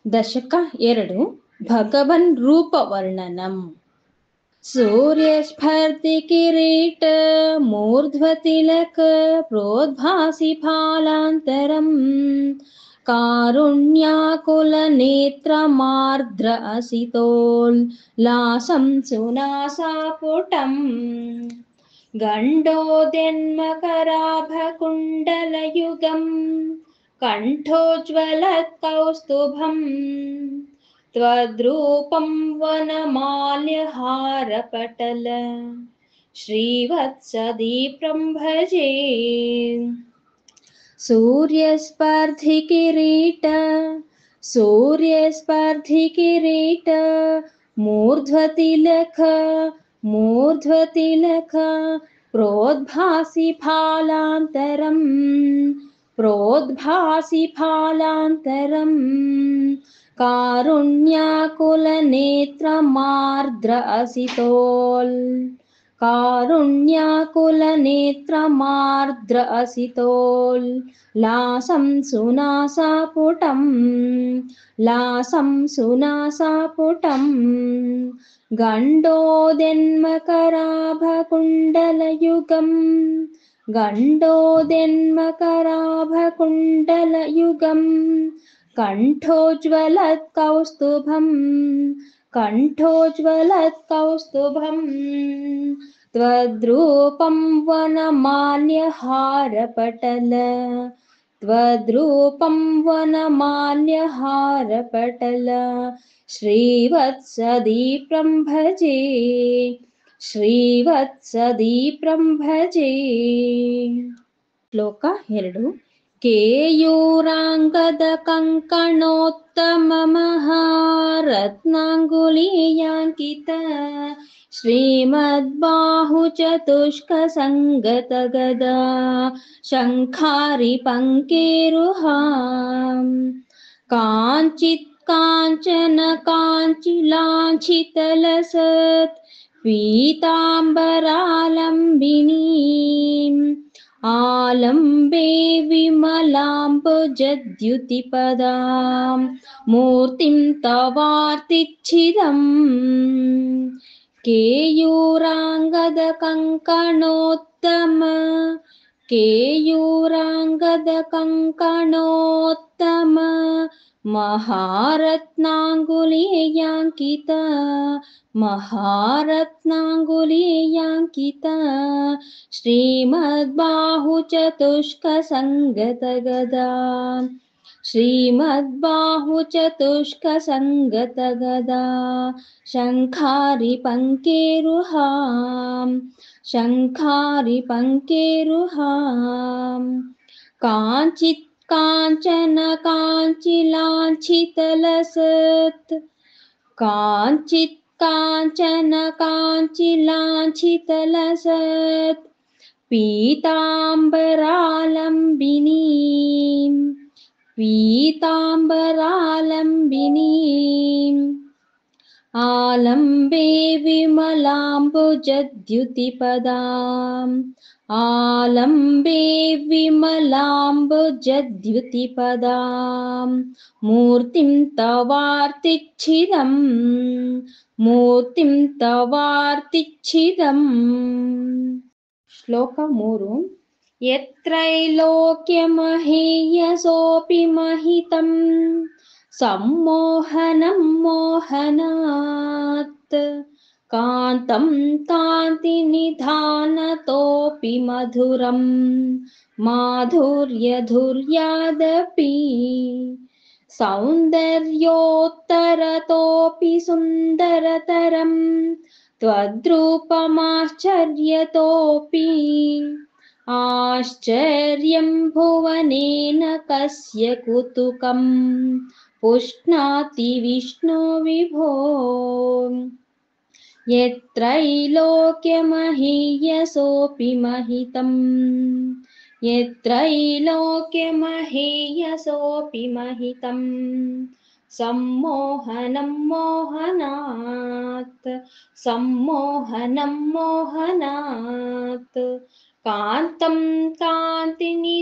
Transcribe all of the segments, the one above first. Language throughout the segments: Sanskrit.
ದಶಕ 2 ಭಗವನ್ ರೂಪ ವರ್ಣನಂ सूर्यस्फर्ति किरीट मूर्ध्वतिलक प्रोद्भासि फालान्तरम् कारुण्याकुलनेत्रमार्द्र असितोल्लासं सुनासापुटम् गण्डोद्यन्मकराभकुण्डलयुगम् कण्ठोज्ज्वलत्कौस्तुभम् त्वद्रूपं वनमाल्यहारपटल श्रीवत्सदीप्रं भजे। सूर्यस्पर्धिकिरीट सूर्यस्पर्धिकिरीट मूर्ध्वतिलक प्रोद्भासि फालान्तरम् कारुण्याकुलनेत्रमार्द्र असितोल्लासं सुनासापुटम् गण्डोद्यन्मकराभकुण्डलयुगम् कण्ठोज्ज्वलत्कौस्तुभम् त्वद्रूपं वनमाल्यहारपटल श्रीवत्सदीप्रं भजे। ಶ್ಲೋಕ 2 ಕೇಯೂರಾಂಗದ ಕಂಕಣೋತ್ತಮಮಹಾರತ್ನಾಂಗುಲೀಯಾಂಕಿತ ಶ್ರೀಮದ್ಬಾಹುಚತುಷ್ಕಸಂಗತಗದಾ ಶಂಖಾರಿ ಪಂಕೇರುಹಾಂ ಕಾಂಚಿತ್ ಕಾಂಚನ ಕಾಂಚಿಲಾಂಛಿತಲಸತ್ ಪೀತಾಂಬರಾಲಂಬಿನೀಂ आलम्बे विमलाम्बुजद्युतिपदां मूर्तिं तवार्तिच्छिदम् केयूराङ्गदकङ्कणोत्तम महारत्नाङ्गुलीयाङ्कित श्रीमद्बाहुचतुष्कसङ्गतगदा शङ्खारि पङ्केरुहां काञ्चित् काञ्चन काञ्चिलाञ्छितलसत् पीताम्बरालम्बिनीम् आलम्बे विमलाम्बुजद्युतिपदां मूर्तिं तवार्तिच्छिदम् ಶ್ಲೋಕ 3 यत्रैलोक्यमहेयसोऽपि महितं सम्मोहनं मोहनात् कान्तं कान्तिनिधानतोऽपि मधुरं माधुर्यधुर्यादपि सौन्दर्योत्तरतोऽपि सुन्दरतरं त्वद्रूपमाश्चर्यतोऽपि आश्चर्यं भुवनेन कस्य कुतुकं पुष्णाति विष्णो विभो यत्रैलोक्यमहेयसोऽपि महितं सम्मोहनं मोहनात् कान्तं कान्तिनिधानतोऽपि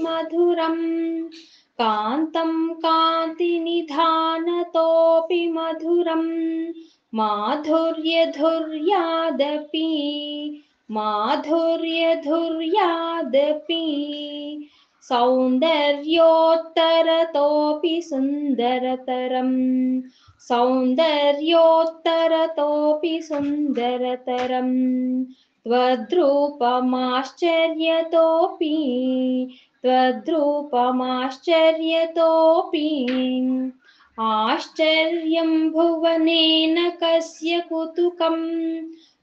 मधुरं मधुरं माधुर्यधुर्यादपि माधुर्यधुर्यादपि सौन्दर्योत्तरतोऽपि सुन्दरतरं सौन्दर्योत्तरतोऽपि सुन्दरतरं त्वद्रूपमाश्चर्यतोऽपि त्वद्रूपमाश्चर्यतोऽपि आश्चर्यं भुवनेन कस्य कुतुकम्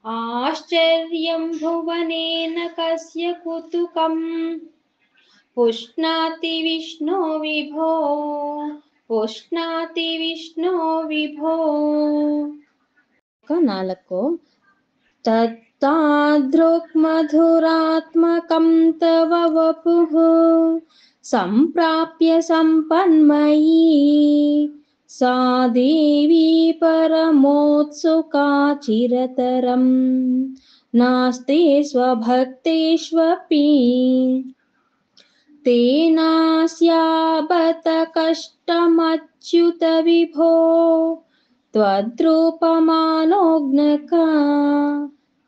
आश्चर्यं भुवनेन कस्य कुतुकम् पुष्णाति विष्णो विभो पुष्णाति विष्णो विभो नालको तत्तादृक्मधुरात्मकं तव वपुः सम्प्राप्य सम्पन्मयी सा देवी परमोत्सुका चिरतरं नास्ते स्वभक्तेष्वपि तेनास्याबत कष्टमच्युत विभो त्वद्रूपमानोज्ञका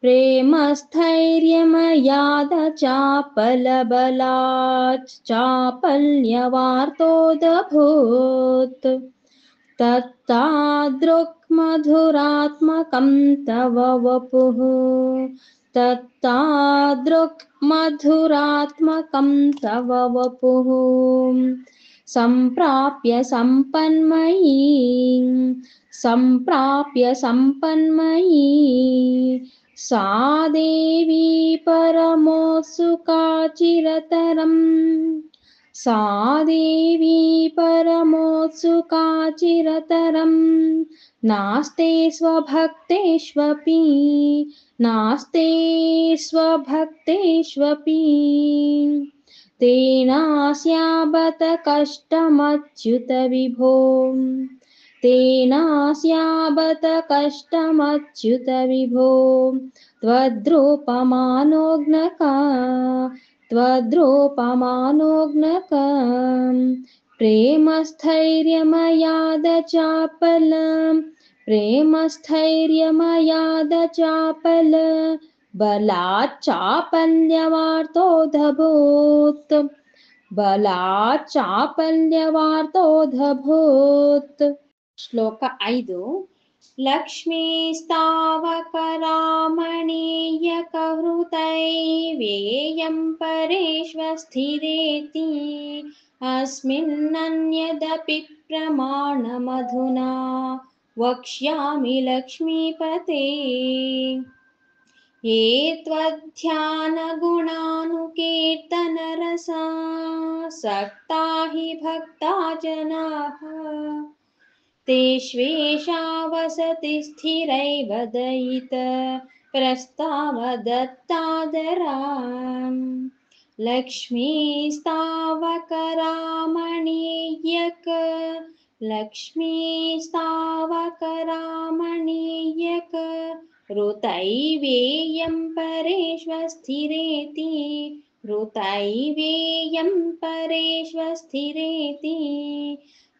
प्रेमस्थैर्यमयादचापलबलात् चापल्यवार्तोदभूत् तत्तादृक्मधुरात्मकं तव वपुः तत्तादृक्मधुरात्मकं तव वपुः सम्प्राप्य सम्पन्मयी सा देवी परमोत्सुका चिरतरं सा देवी परमोत्सुका चिरतरं नास्ते स्वभक्तेष्वपि नास्ते स्वभक्तेष्वपि तेनास्याबत कष्टमच्युत विभो तेनास्याबत कष्टमच्युत विभो त्वद्रूपमानोज्ञका प्रेमस्थैर्यमयादचापल बलाच्चापल्यवार्तोऽधभूत् ಶ್ಲೋಕ 5 लक्ष्मीस्तावकरामणीयकहृतैवेयं परेष्वस्थिरेति अस्मिन्नन्यदपि प्रमाणमधुना वक्ष्यामि लक्ष्मीपते ये त्वध्यानगुणानुकीर्तनरसा सक्ता हि भक्ता जनाः तेष्वेषा वसति स्थिरैव दयित प्रस्तावदत्तादराम् लक्ष्मीस्तावकरामणीयक ऋतैवेयं परेष्वस्थिरेति ऋतैवेयं परेष्वस्थिरेति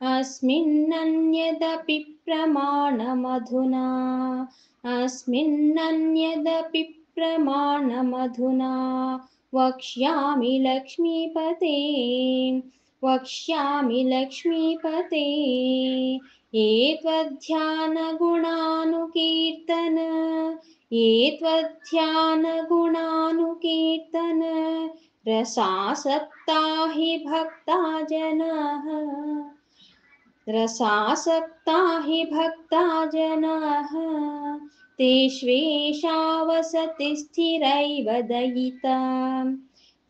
अस्मिन्नन्यदपि प्रमाणमधुना अस्मिन्नन्यदपि प्रमाणमधुना वक्ष्यामि लक्ष्मीपते वक्ष्यामि लक्ष्मीपते ये त्वध्यानगुणानुकीर्तन ये त्वध्यानगुणानुकीर्तन रसासक्ता हि भक्ता जनाः रसासक्ता हि भक्ता जनाः तेष्वेषा वसति स्थिरैव दयिता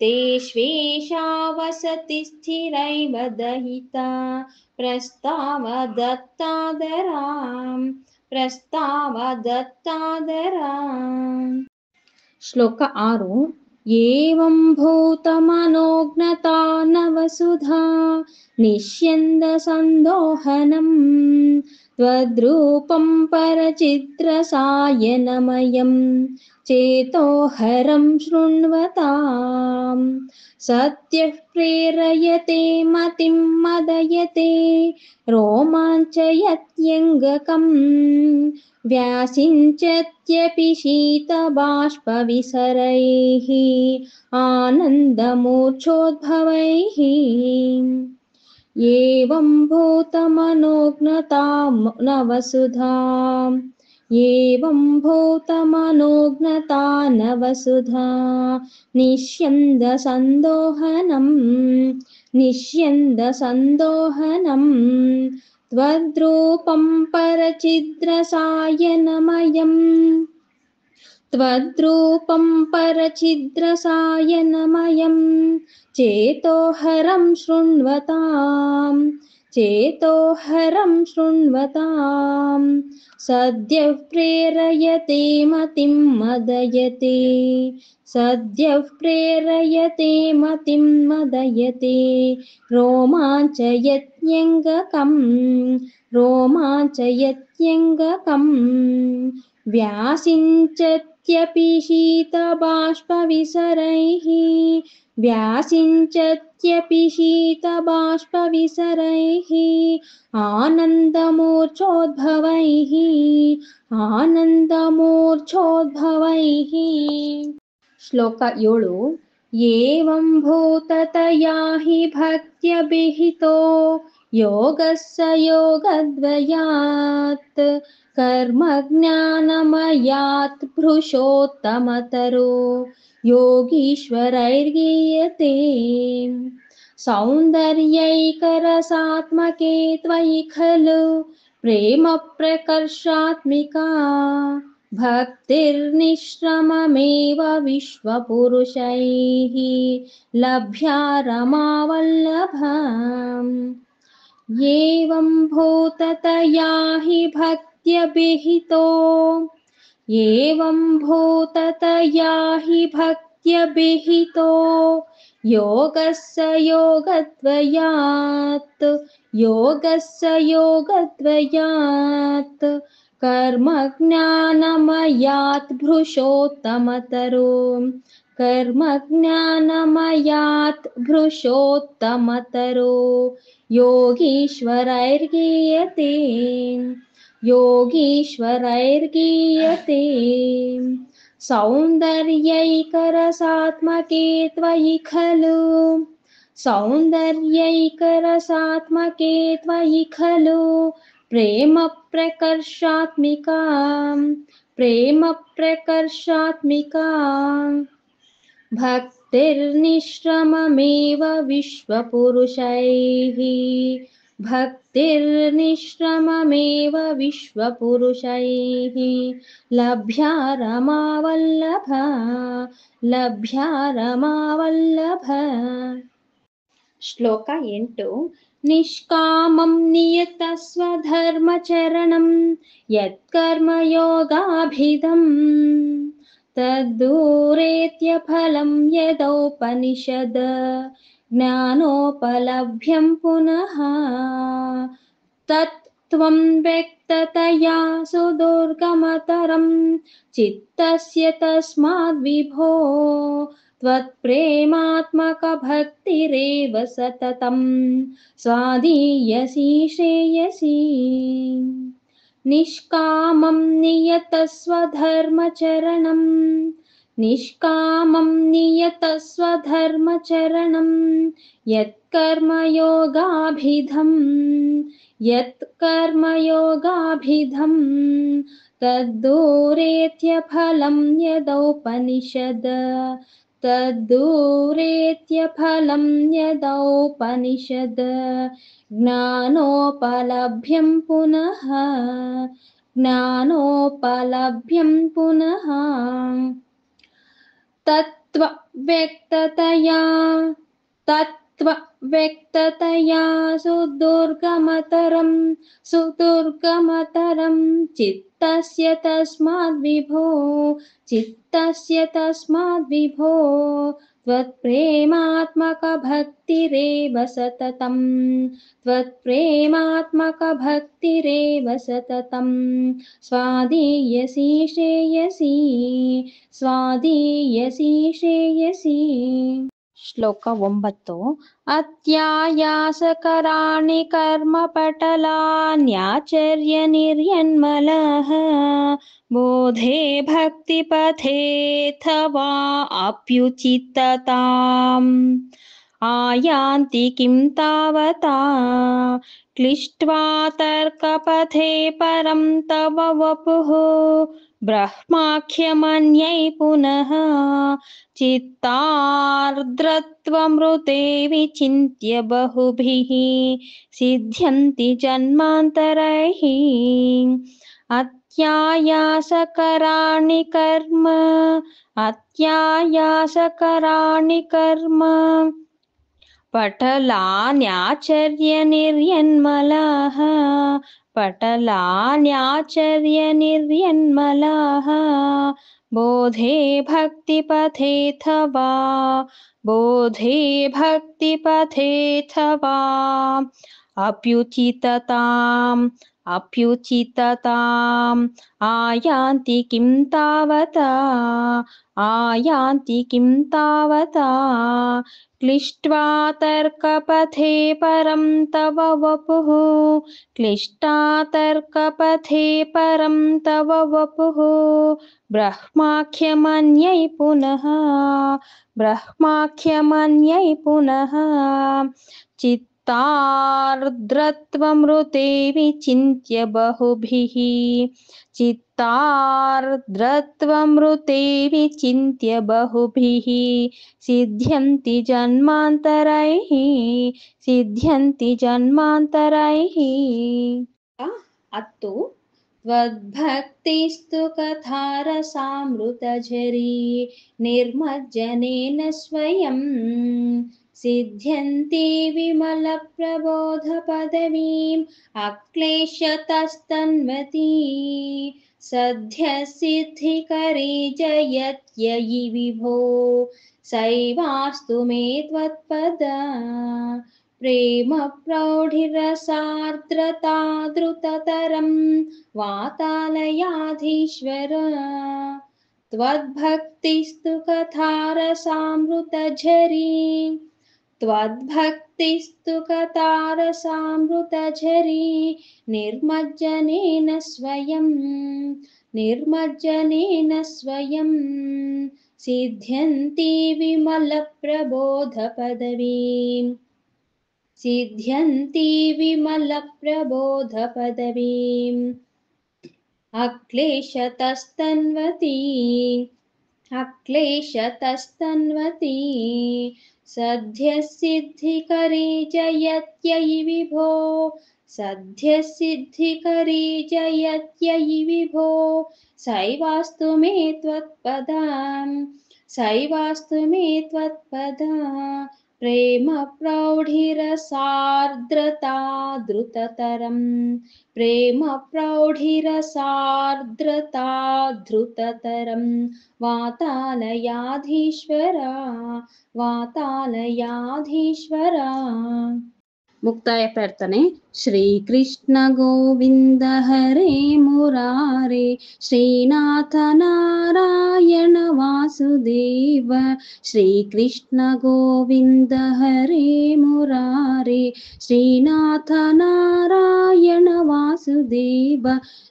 तेष्वेषा वसति स्थिरैव दयिता प्रस्तावदत्तादराम् प्रस्तावदत्तादराम् ಶ್ಲೋಕ 6 एवं भूतमनोज्ञता नवसुधा निष्यन्द संदोहनम् त्वद्रूपं परचिद्रसायनमयं चेतोहरं शृण्वताम् सत्यः प्रेरयते मतिं मदयते रोमाञ्चयत्यङ्गकम् व्यासिञ्चत्यपि शीतबाष्पविसरैः आनन्दमूर्च्छोद्भवैः एवं भूतमनोज्ञता नवसुधा एवं भूतमनोज्ञता नवसुधा निष्यन्दसन्दोहनं त्वद्रूपं परचिद्रसायनमयम् त्वद्रूपं परचिद्रसायनमयं चेतोहरं शृण्वताम् सद्यः प्रेरयते मतिं मदयते सद्यः प्रेरयते मतिं मदयते रोमाञ्चयत्यङ्गकम् व्यासिञ्चत्यपि शीतबाष्पविसरैः आनन्दमूर्च्छोद्भवैः ಶ್ಲೋಕ 7 ಏವಂ ಭೂತತಯಾ ಹಿ ಭಕ್ತ್ಯಭಿಹಿತೋ ಯೋಗಸ್ಸ ಯೋಗದ್ವಯಾತ್ ಕರ್ಮ ಜ್ಞಾನಮಯಾತ್ ಭೃಶೋತ್ತಮತರೋ ಯೋಗೀಶ್ವರೈರ್ಗೀಯತೆ सौन्दर्यैकरसात्मके त्वयि खलु प्रेम प्रकर्षात्मिका भक्तिर्निश्रममेव विश्वपुरुषैः लभ्या रमावल्लभाम् एवं भूततया हि भक्त्यभिहितो एवं भूततया हि भक्त्यभिहितो योगस्य योगद्वयात् कर्म ज्ञानमयात् भृशोत्तमतरो योगीश्वरैर्गीयते सौन्दर्यैकरसात्मके त्वयि खलु प्रेम प्रकर्षात्मिका भक्तिर्निश्रममेव विश्वपुरुषैः लभ्या रमावल्लभ ಶ್ಲೋಕ 8 ನಿಷ್ಕಾಮಂ ನಿಯತಸ್ವಧರ್ಮಚರಣಂ ಯತ್ಕರ್ಮಯೋಗಾಭಿಧಂ ತದ್ದೂರೇತ್ಯ ಫಲಂ ಯದೌಪನಿಷದ್ ಜ್ಞಾನೋಪಲಭ್ಯಂ ಪುನಃ ತತ್ತ್ವಂ ವ್ಯಕ್ತತಯಾ ಸುದುರ್ಗಮತರಂ ಚಿತ್ತಸ್ಯ ತಸ್ಮಾದ್ ವಿಭೋ त्वत्प्रेमात्मकभक्तिरेव सततं स्वाधीयसी श्रेयसी निष्कामं नियतस्वधर्मचरणं यत्कर्मयोगाभिधं तद्दूरेत्य फलं यदौपनिषद ज्ञानोपलभ्यं पुनः तत्त्वव्यक्ततया सुदुर्गमतरं चित्तस्य तस्माद् विभो त्वत्प्रेमात्मकभक्तिरेव सततं त्वत्प्रेमात्मकभक्तिरेव सततं स्वादीयसी श्रेयसी स्वादीयसी श्रेयसी ಶ್ಲೋಕ 9 ಅತ್ಯಾಯಾಸಕರಾಣಿ ಕರ್ಮಪಟಲಾನ್ಯಾಚರ್ಯ ನಿರ್ಯನ್ಮಲಃ ಬೋಧೆ ಭಕ್ತಿಪಥೇಥವಾ ಅಪ್ಯುಚಿತತಾಂ ಆಯಾಂತಿ ಕಿಂ ತಾವತಾ ಕ್ಲಿಷ್ಟ್ವಾ ತರ್ಕಪಥೇ ಪರಂ ತವ ವಪುಃ ಬ್ರಹ್ಮಾಖ್ಯಮನ್ಯೈ ಪುನಃ चित्तार्द्रत्वमृते विचिन्त्य बहुभिः सिद्ध्यन्ति जन्मान्तरैः अत्यायासकराणि कर्म पटलान्याचर्य निर्यन्मलः बोधे भक्तिपथेऽथवा अप्युचितताम् आयान्ति किं तावता क्लिष्ट्वा तर्कपथे परं तव वपुः ब्रह्माख्यमन्यै पुनः चित्तार्द्रत्वमृते विचिन्त्य बहुभिः सिद्ध्यन्ति जन्मान्तरैः अत्तु त्वद्भक्तिस्तु कथारसामृतझरी निर्मज्जनेन स्वयं सिद्ध्यन्ति विमलप्रबोधपदवीम् अक्लेशतस्तन्वती सद्यसिद्धिकरी जयत्ययि विभो सैवास्तु मे त्वत्पदा प्रेम प्रौढिरसार्द्रता द्रुततरं वातालयाधीश्वर त्वद्भक्तिस्तु कथारसामृतझरी निर्मज्जनेन स्वयं सिद्ध्यन्ति विमलप्रबोधपदवीम् अक्लेशतस्तन्वती सद्यसिद्धिकरी जयत्ययि विभो सैवास्तु मे त्वत्पदा प्रेम प्रौढिरसार्द्रता द्रुततरं वातालयाधीश्वरा मुक्ताय प्रार्थने श्रीकृष्ण गोविंद हरे मुरारे श्रीनाथ नारायण वासुदेव श्रीकृष्ण गोविंद हरे मुरारे श्रीनाथ नारायण वासुदेव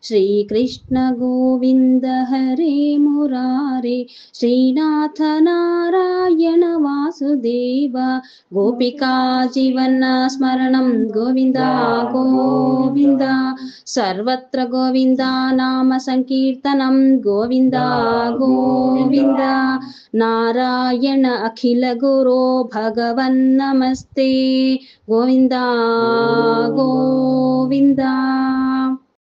श्रीकृष्ण गोविंद हरे मुरारे श्रीनाथ नारायण वासुदेव गोपिका जीवन स्मरणं गोविंदा गोविंदा सर्वत्र गोविंदा नाम संकीर्तनं गोविंदा गोविंदा नारायण अखिल गुरो भगवन् नमस्ते गोविंदा गोविंदा।